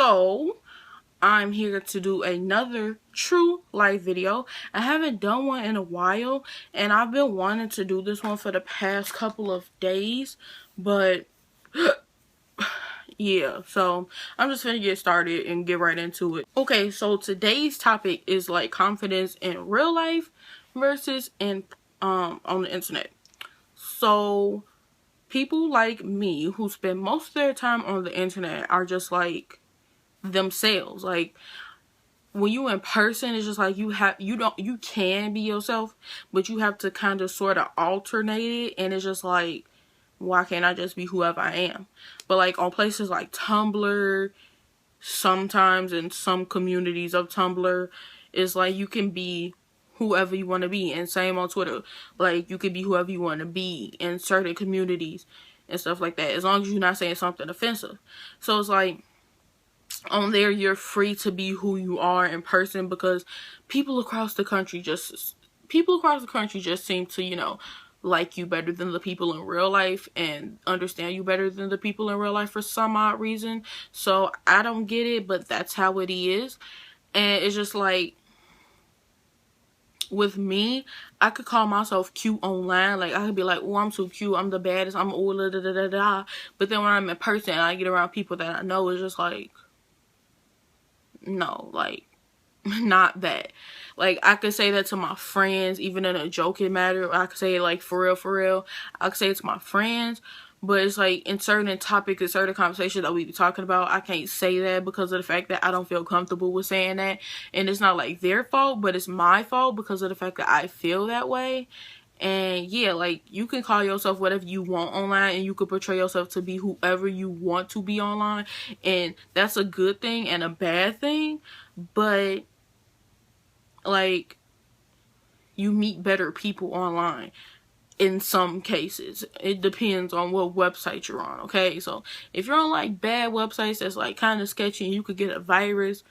So I'm here to do another true life video. I haven't done one in a while, and I've been wanting to do this one for the past couple of days, but yeah, so I'm just gonna get started and get right into it. Okay, so today's topic is like confidence in real life versus in on the internet. So people like me who spend most of their time on the internet are just like themselves. Like when you in person, it's just like you can be yourself, but you have to kind of sort of alternate it, and it's just like, why can't I just be whoever I am? But like on places like Tumblr, sometimes in some communities of Tumblr, it's like you can be whoever you want to be, and same on Twitter, like you can be whoever you want to be in certain communities and stuff like that, as long as you're not saying something offensive. So it's like on there you're free to be who you are in person, because people across the country just seem to, you know, like you better than the people in real life and understand you better than the people in real life for some odd reason. So I don't get it, but that's how it is. And it's just like, with me, I could call myself cute online. Like I could be like, oh, I'm so cute, I'm the baddest, I'm all da da da da. But then when I'm in person and I get around people that I know, it's just like, no, like, not that. Like I could say that to my friends, even in a joking matter. I could say it like for real. I could say it to my friends, but it's like in certain topics and certain conversations that we be talking about, I can't say that because of the fact that I don't feel comfortable with saying that. And it's not like their fault, but it's my fault because of the fact that I feel that way. And yeah, like you can call yourself whatever you want online, and you can portray yourself to be whoever you want to be online, and that's a good thing and a bad thing. But like, you meet better people online in some cases. It depends on what website you're on, okay? So if you're on like bad websites that's like kind of sketchy and you could get a virus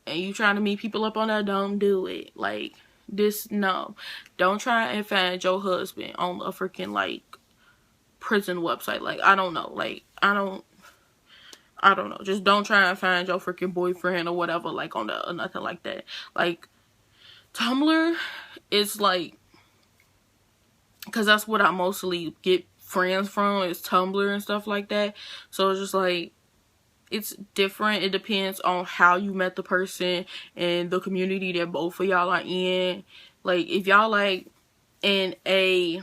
and you trying to meet people up on that, don't do it. Like this, no. Don't try and find your husband on a freaking like prison website. Like I don't know. Like I don't know. Just don't try and find your freaking boyfriend or whatever like on the or nothing like that. Like Tumblr is like, because that's what I mostly get friends from, is Tumblr and stuff like that. So it's just like, it's different. It depends on how you met the person and the community that both of y'all are in. Like if y'all like in a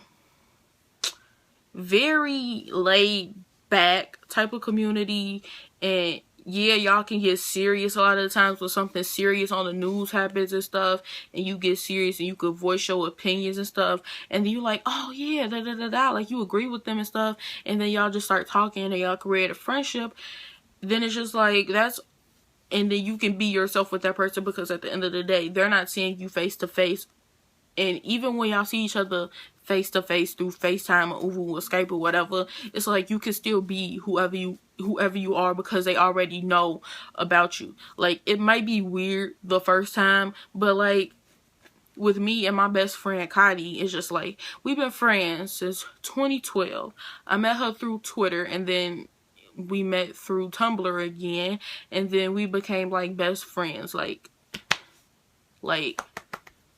very laid back type of community, and yeah, y'all can get serious a lot of the times when something serious on the news happens and stuff, and you get serious and you could voice your opinions and stuff, and then you like, oh yeah, da da da da, like you agree with them and stuff, and then y'all just start talking and y'all create a friendship. Then it's just like, that's, and then you can be yourself with that person, because at the end of the day, they're not seeing you face to face. And even when y'all see each other face to face through FaceTime or Uvu or Skype or whatever, it's like you can still be whoever you are, because they already know about you. Like it might be weird the first time, but like with me and my best friend Kadi, it's just like we've been friends since 2012. I met her through Twitter, and then we met through Tumblr again, and then we became like best friends. Like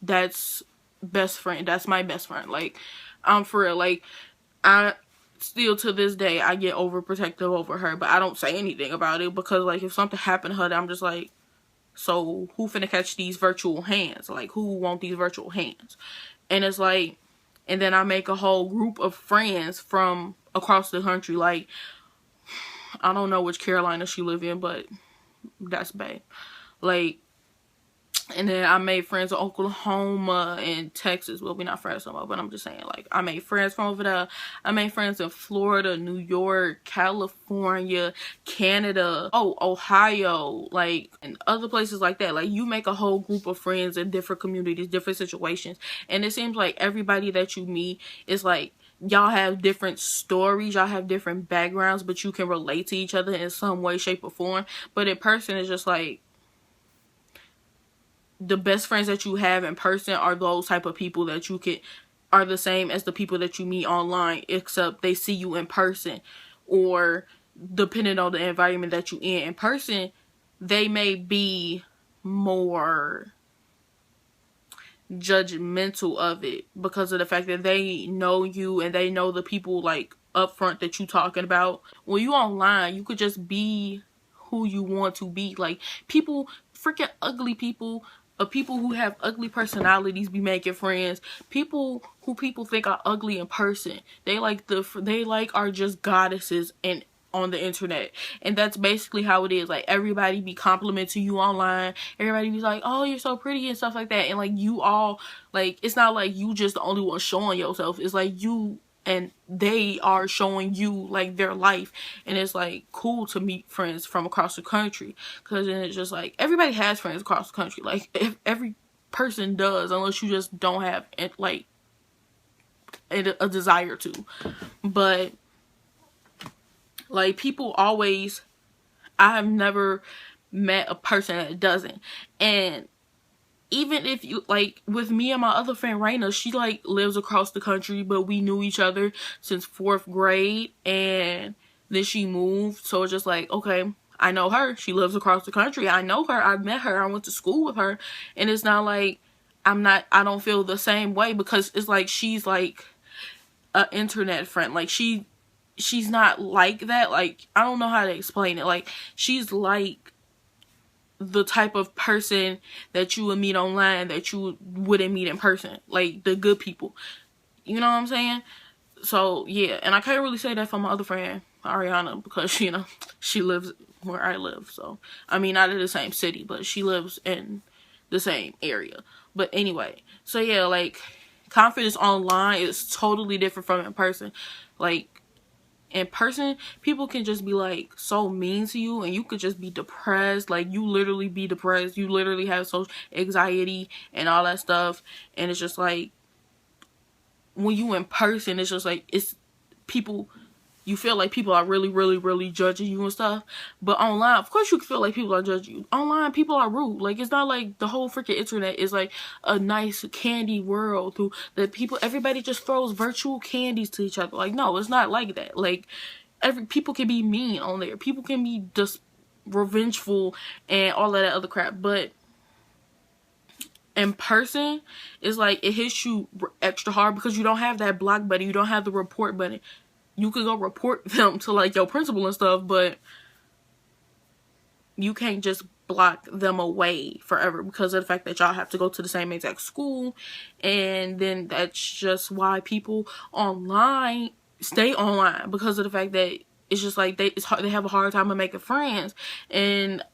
that's best friend. That's my best friend. Like I'm for real. Like I still to this day I get overprotective over her, but I don't say anything about it, because like if something happened to her, I'm just like, so who finna catch these virtual hands? Like who want these virtual hands? And it's like, and then I make a whole group of friends from across the country. Like I don't know which Carolina she live in, but that's bad. Like, and then I made friends in Oklahoma and Texas. Well, we're not friends no more, but I'm just saying, like, I made friends from over there. I made friends in Florida, New York, California, Canada, Ohio, like, and other places like that. Like, you make a whole group of friends in different communities, different situations. And it seems like everybody that you meet is like, y'all have different stories, y'all have different backgrounds, but you can relate to each other in some way, shape, or form. But in person, it's just like, the best friends that you have in person are those type of people that you can, are the same as the people that you meet online, except they see you in person, or depending on the environment that you in person, they may be more judgmental of it because of the fact that they know you and they know the people like up front that you talking about. When you online, you could just be who you want to be. Like, people, freaking ugly people, people who have ugly personalities be making friends. People who people think are ugly in person, they like are just goddesses and on the internet. And that's basically how it is. Like, everybody be complimenting you online, everybody be like, oh, you're so pretty and stuff like that. And like, you all, like, it's not like you just the only one showing yourself. It's like you and they are showing you like their life. And it's like cool to meet friends from across the country, because then it's just like everybody has friends across the country. Like, if every person does, unless you just don't have like a desire to. But like, people always, I have never met a person that doesn't. And even if you, like, with me and my other friend Raina, she like lives across the country, but we knew each other since 4th grade, and then she moved. So it's just like, okay, I know her, she lives across the country, I know her, I met her, I went to school with her. And it's not like I don't feel the same way, because it's like she's like an internet friend. Like, she's not like that. Like, I don't know how to explain it. Like, she's like the type of person that you would meet online that you wouldn't meet in person. Like, the good people. You know what I'm saying? So, yeah. And I can't really say that for my other friend, Ariana, because, you know, she lives where I live. So, I mean, not in the same city, but she lives in the same area. But anyway, so yeah, like, confidence online is totally different from in person. Like, in person, people can just be like so mean to you, and you could just be depressed. Like, you literally be depressed, you literally have social anxiety and all that stuff. And it's just like, when you in person, it's just like, it's people, you feel like people are really, really, really judging you and stuff. But online, of course you feel like people are judging you. Online, people are rude. Like, it's not like the whole freaking internet is like a nice candy world through that people, everybody just throws virtual candies to each other. Like, no, it's not like that. Like, people can be mean on there. People can be just revengeful and all of that other crap. But in person, it's like, it hits you extra hard because you don't have that block button. You don't have the report button. You could go report them to like your principal and stuff, but you can't just block them away forever because of the fact that y'all have to go to the same exact school. And then that's just why people online stay online, because of the fact that it's just like they have a hard time of making friends. And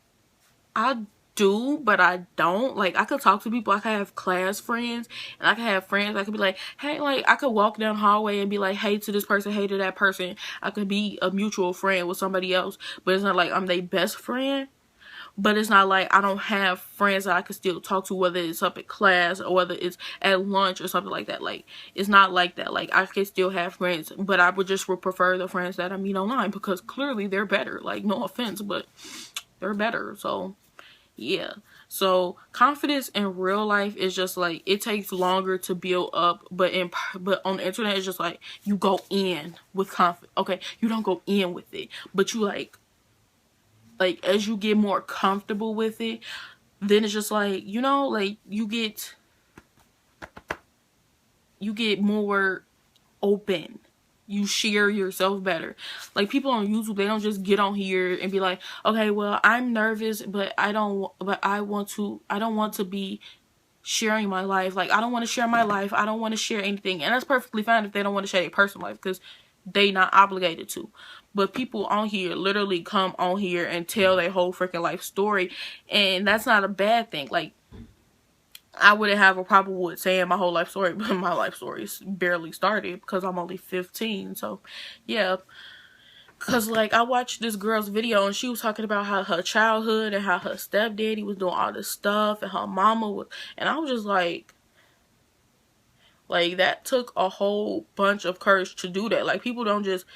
I do, but I don't. Like, I could talk to people, I could have class friends, and I could have friends, I could be like, hey, like, I could walk down the hallway and be like, hey to this person, hey to that person. I could be a mutual friend with somebody else, but it's not like I'm their best friend. But it's not like I don't have friends that I can still talk to, whether it's up at class or whether it's at lunch or something like that. Like, it's not like that. Like, I can still have friends, but I would prefer the friends that I meet online, because clearly they're better. Like, no offense, but they're better. So yeah. So confidence in real life is just like, it takes longer to build up, but on the internet, it's just like, you go in with confidence. Okay, you don't go in with it, but you like as you get more comfortable with it, then it's just like, you know, like, you get more open. You share yourself better. Like, people on YouTube, they don't just get on here and be like, okay, well, I'm nervous, but I don't want to be sharing my life. Like, I don't want to share my life. I don't want to share anything. And that's perfectly fine if they don't want to share their personal life, because they not obligated to. But people on here literally come on here and tell their whole freaking life story. And that's not a bad thing. Like, I wouldn't have a problem with saying my whole life story, but my life story's barely started because I'm only 15. So, yeah. Because, like, I watched this girl's video and she was talking about how her childhood and how her stepdaddy was doing all this stuff and her mama was... And I was just like, that took a whole bunch of courage to do that. Like, people don't just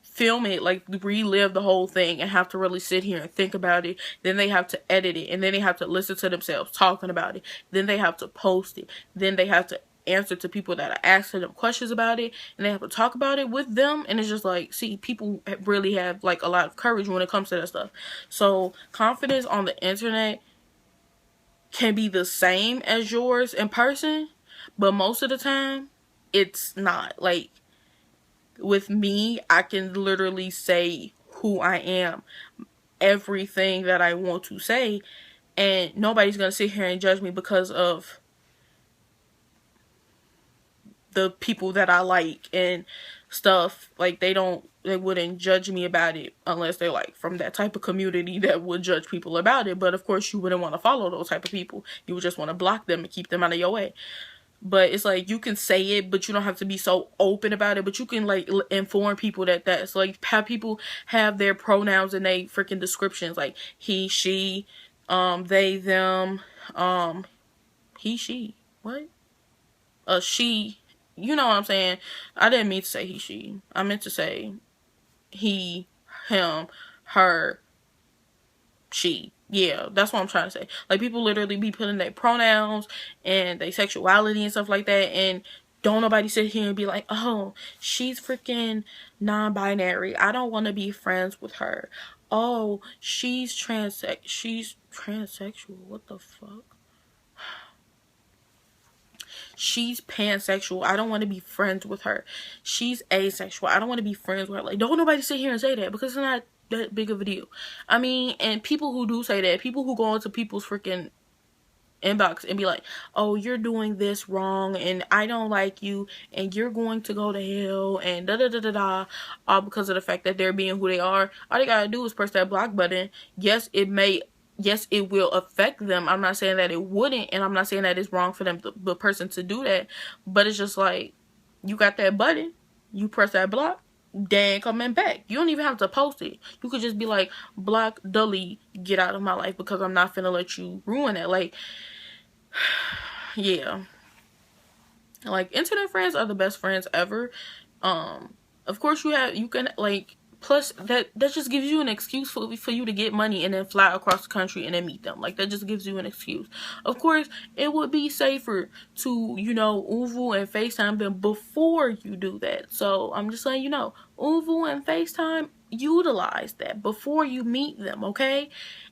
film it, like, relive the whole thing and have to really sit here and think about it. Then they have to edit it, and then they have to listen to themselves talking about it. Then they have to post it. Then they have to answer to people that are asking them questions about it, and they have to talk about it with them. And it's just like, see, people really have like a lot of courage when it comes to that stuff. So confidence on the internet can be the same as yours in person, but most of the time it's not. Like with me, I can literally say who I am, everything that I want to say, and nobody's gonna sit here and judge me because of the people that I like and stuff. Like they wouldn't judge me about it unless they're like from that type of community that would judge people about it. But of course you wouldn't want to follow those type of people. You would just want to block them and keep them out of your way. But it's like, you can say it, but you don't have to be so open about it. But you can like inform people that that's like, have people have their pronouns and they freaking descriptions, like he, she, they, them, he, she, what? She, you know what I'm saying? I didn't mean to say he, she. I meant to say he, him, her, she. Yeah, that's what I'm trying to say. Like, people literally be putting their pronouns and their sexuality and stuff like that, and don't nobody sit here and be like, oh, she's freaking non-binary, I don't want to be friends with her. Oh, she's transsexual, what the fuck? She's pansexual, I don't want to be friends with her. She's asexual, I don't want to be friends with her. Like, don't nobody sit here and say that, because it's not that big of a deal. I mean, and people who do say that, people who go into people's freaking inbox and be like, oh, you're doing this wrong and I don't like you and you're going to go to hell and da da da da da, all because of the fact that they're being who they are. All they gotta do is press that block button. Yes, it will affect them. I'm not saying that it wouldn't, and I'm not saying that it's wrong for them, the person, to do that, but it's just like, you got that button, you press that block, they ain't coming back. You don't even have to post it. You could just be like, block, delete, get out of my life, because I'm not finna let you ruin it. Like, yeah, like, internet friends are the best friends ever. Of course you can like, plus that just gives you an excuse for you to get money and then fly across the country and then meet them. Like, that just gives you an excuse. Of course, it would be safer to, you know, Uvu and FaceTime them before you do that. So I'm just letting you know, Uvu and FaceTime, utilize that before you meet them, okay?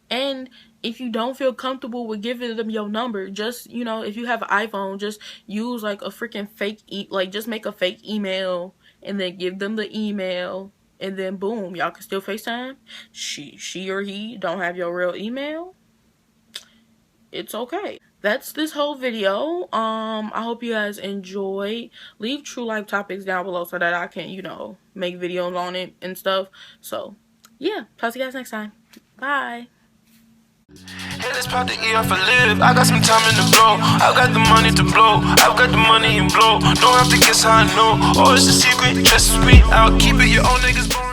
And if you don't feel comfortable with giving them your number, just, you know, if you have an iPhone, just use like a freaking fake just make a fake email and then give them the email, and then boom, y'all can still FaceTime. She or he don't have your real email, it's okay. That's this whole video. I hope you guys enjoyed. Leave true life topics down below so that I can, you know, make videos on it and stuff. So yeah, talk to you guys next time. Bye. Hey, let's pop the ER for live. I got some time in the blow. I got the money to blow. I've got the money and blow. Don't have to guess how I know. Oh, it's a secret. Just me. I'll keep it. Your own niggas.